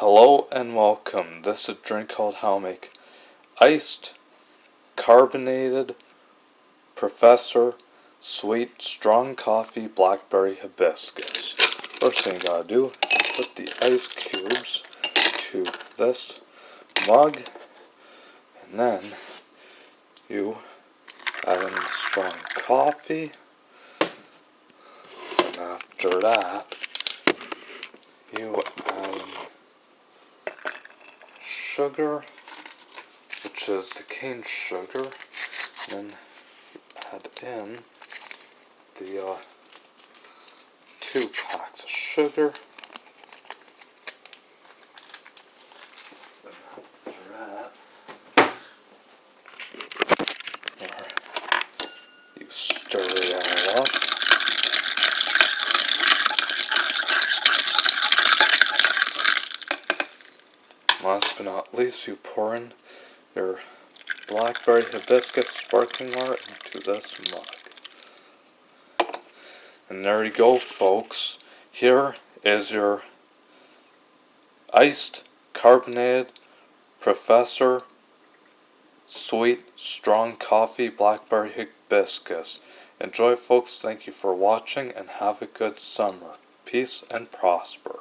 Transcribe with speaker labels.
Speaker 1: Hello and welcome. This is a drink called how to make iced, carbonated, Professor, sweet, strong coffee, Blackberry Hibiscus. First thing you gotta do, put the ice cubes to this mug, and then you add in the strong coffee, and after that, you add in sugar, which is the cane sugar, and then add in the 2 packs of sugar. Then after that, you stir it all up. Last but not least, you pour in your Blackberry Hibiscus sparkling water into this mug. And there you go, folks. Here is your iced, carbonated, Professor, sweet, strong coffee, Blackberry Hibiscus. Enjoy, folks. Thank you for watching and have a good summer. Peace and prosper.